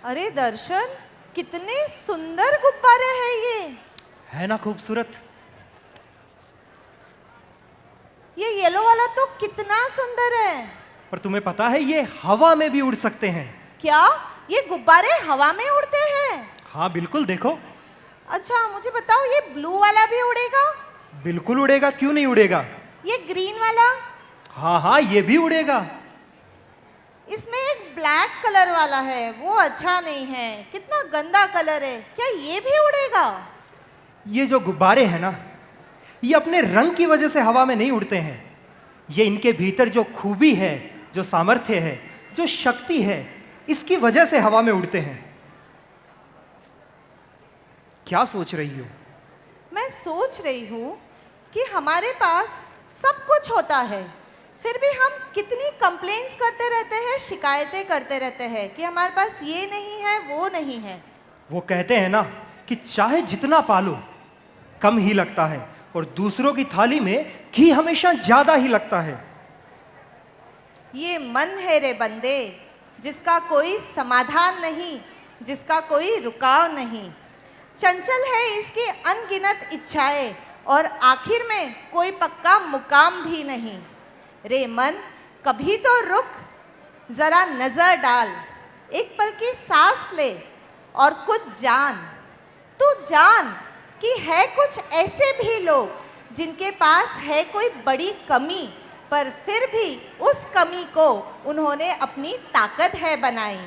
अरे दर्शन, कितने सुंदर गुब्बारे हैं ये। है ना खूबसूरत। ये येलो वाला तो कितना सुंदर है। पर तुम्हें पता है ये हवा में भी उड़ सकते हैं। क्या ये गुब्बारे हवा में उड़ते हैं? हाँ बिल्कुल, देखो। अच्छा मुझे बताओ, ये ब्लू वाला भी उड़ेगा? बिल्कुल उड़ेगा, क्यों नहीं उड़ेगा। ये ग्रीन वाला? हाँ हाँ, ये भी उड़ेगा। इसमें एक ब्लैक कलर वाला है, वो अच्छा नहीं है, कितना गंदा कलर है। क्या ये भी उड़ेगा? ये जो गुब्बारे हैं ना, ये अपने रंग की वजह से हवा में नहीं उड़ते हैं। ये इनके भीतर जो खूबी है, जो सामर्थ्य है, जो शक्ति है, इसकी वजह से हवा में उड़ते हैं। क्या सोच रही हो? मैं सोच रही हूँ कि हमारे पास सब कुछ होता है, फिर भी हम कितनी कंप्लेंट्स करते रहते हैं, शिकायतें करते रहते हैं कि हमारे पास ये नहीं है, वो नहीं है। वो कहते हैं ना कि चाहे जितना पालो कम ही लगता है, और दूसरों की थाली में घी हमेशा ज्यादा ही लगता है। ये मन है रे बंदे, जिसका कोई समाधान नहीं, जिसका कोई रुकाव नहीं। चंचल है इसकी अनगिनत इच्छाएं, और आखिर में कोई पक्का मुकाम भी नहीं। रे मन, कभी तो रुक, जरा नजर डाल, एक पल की सांस ले और कुछ जान। तू जान कि है कुछ ऐसे भी लोग जिनके पास है कोई बड़ी कमी, पर फिर भी उस कमी को उन्होंने अपनी ताकत है बनाई।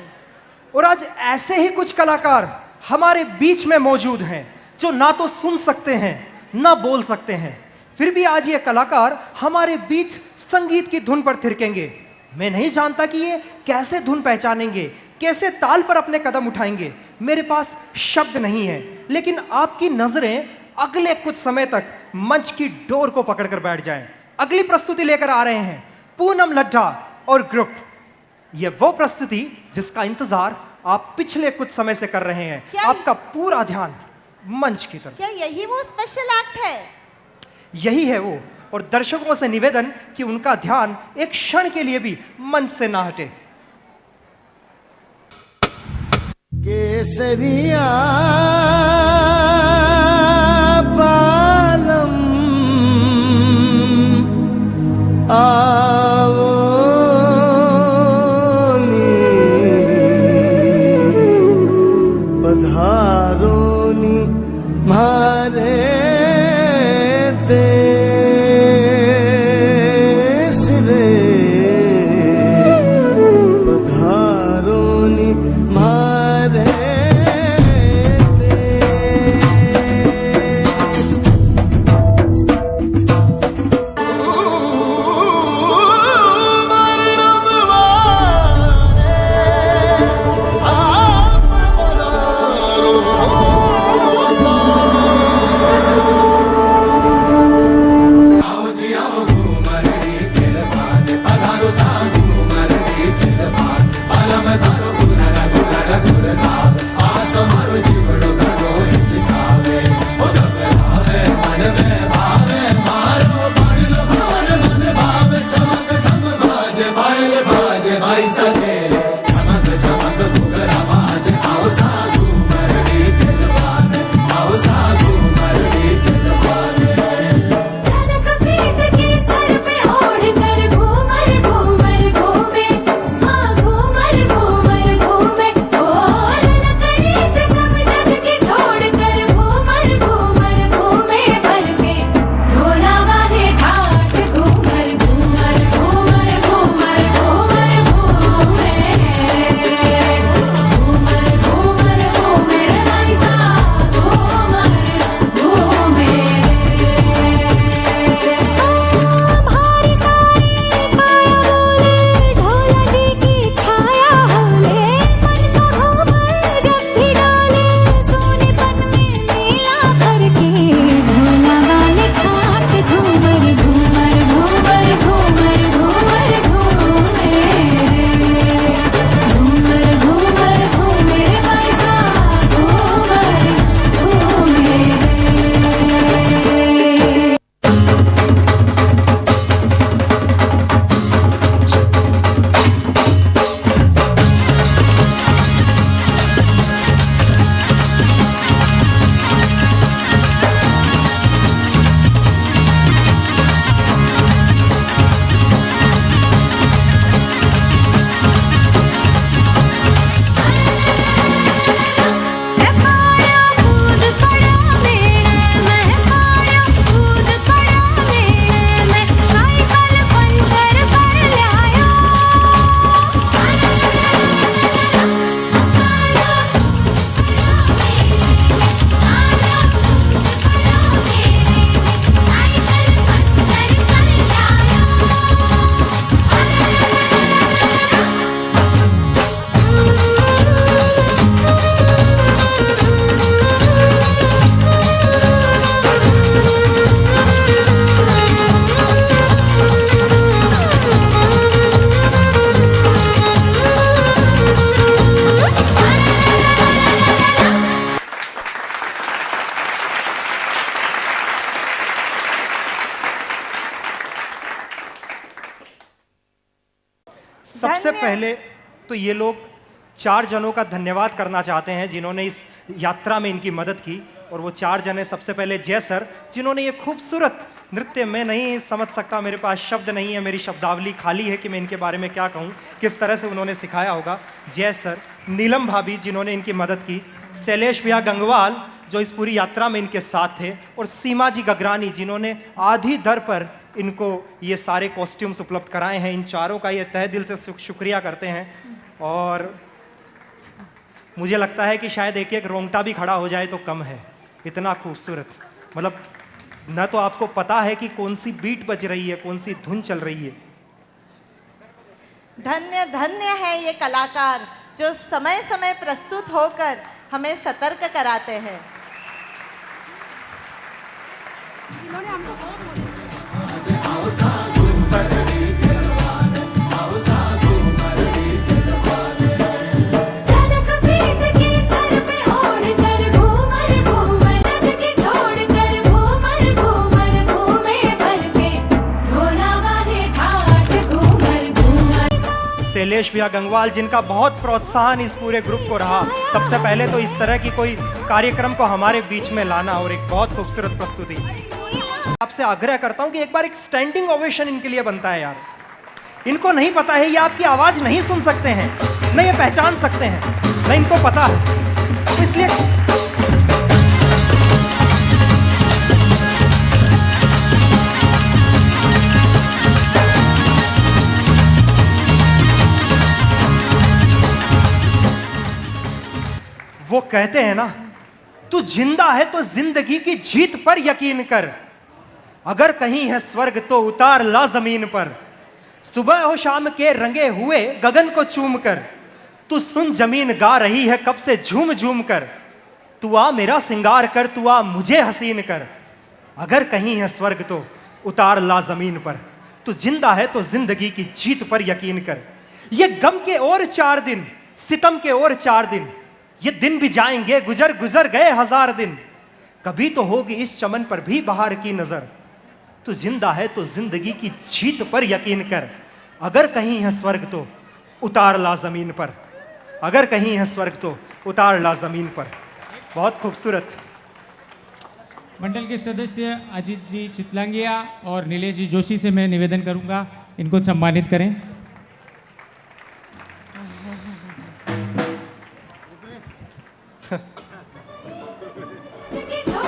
और आज ऐसे ही कुछ कलाकार हमारे बीच में मौजूद हैं, जो ना तो सुन सकते हैं ना बोल सकते हैं, फिर भी आज ये कलाकार हमारे बीच संगीत की धुन पर थिरकेंगे। मैं नहीं जानता कि ये कैसे धुन पहचानेंगे, कैसे ताल पर अपने कदम उठाएंगे। मेरे पास शब्द नहीं है, लेकिन आपकी नजरें अगले कुछ समय तक मंच की डोर को पकड़कर बैठ जाएं। अगली प्रस्तुति लेकर आ रहे हैं पूनम लड्ढा और ग्रुप। ये वो प्रस्तुति जिसका इंतजार आप पिछले कुछ समय से कर रहे हैं। आपका पूरा ध्यान मंच की तरफ। क्या यही वो स्पेशल एक्ट है? यही है वो, और दर्शकों से निवेदन कि उनका ध्यान एक क्षण के लिए भी मंच से ना हटे। केसरिया बालम आवो नी, पधारो नी मारे देश रे, पधारो नी मारे पहले तो ये लोग 4 जनों का धन्यवाद करना चाहते हैं जिन्होंने इस यात्रा में इनकी मदद की। और वो 4 जने, सबसे पहले जय सर, जिन्होंने ये खूबसूरत नृत्य, मैं नहीं समझ सकता, मेरे पास शब्द नहीं है, मेरी शब्दावली खाली है कि मैं इनके बारे में क्या कहूँ, किस तरह से उन्होंने सिखाया होगा। जय सर, नीलम भाभी जिन्होंने इनकी मदद की, शैलेश भैया गंगवाल जो इस पूरी यात्रा में इनके साथ थे, और सीमा जी गगरानी जिन्होंने आधी दर पर इनको ये सारे कॉस्ट्यूम्स उपलब्ध कराए हैं। इन चारों का ये तहे दिल से शुक्रिया करते हैं। और मुझे लगता है कि शायद एक एक रोंगटा भी खड़ा हो जाए तो कम है, इतना खूबसूरत। मतलब न तो आपको पता है कि कौन सी बीट बज रही है, कौन सी धुन चल रही है। धन्य धन्य है ये कलाकार जो समय समय प्रस्तुत होकर हमें सतर्क कराते हैं। शैलेश भैया गंगवाल जिनका बहुत प्रोत्साहन इस पूरे ग्रुप को रहा। सबसे पहले तो इस तरह की कोई कार्यक्रम को हमारे बीच में लाना और एक बहुत खूबसूरत प्रस्तुति। आपसे आग्रह करता हूं कि एक बार एक स्टैंडिंग ओवेशन इनके लिए बनता है यार। इनको नहीं पता है, ये आपकी आवाज नहीं सुन सकते हैं, न ये पहचान सकते हैं, न इनको पता है, तो इसलिए वो कहते हैं ना, तू जिंदा है तो जिंदगी की जीत पर यकीन कर, अगर कहीं है स्वर्ग तो उतार ला जमीन पर, सुबह हो शाम के रंगे हुए गगन को चूम कर, तू सुन जमीन गा रही है कब से झूम झूम कर, तू आ मेरा सिंगार कर, तू आ मुझे हसीन कर, अगर कहीं है स्वर्ग तो उतार ला जमीन पर, तू जिंदा है तो जिंदगी की जीत पर यकीन कर। ये गम के और 4 दिन, सितम के और 4 दिन, ये दिन भी जाएंगे, गुजर गुजर गए 1000 दिन, कभी तो होगी इस चमन पर भी बहार की नजर, तू जिंदा है तो जिंदगी की जीत पर यकीन कर, अगर कहीं है स्वर्ग तो उतार ला जमीन पर, अगर कहीं है स्वर्ग तो उतार ला जमीन पर। बहुत खूबसूरत। मंडल के सदस्य अजीत जी चितलांगिया और नीलेश जी जोशी से मैं निवेदन करूंगा, इनको सम्मानित करें।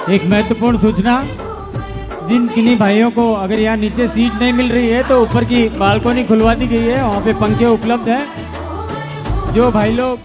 एक महत्वपूर्ण सूचना, जिन किन्हीं भाइयों को अगर यहाँ नीचे सीट नहीं मिल रही है तो ऊपर की बालकोनी खुलवा दी गई है, वहाँ पे पंखे उपलब्ध हैं। जो भाई लोग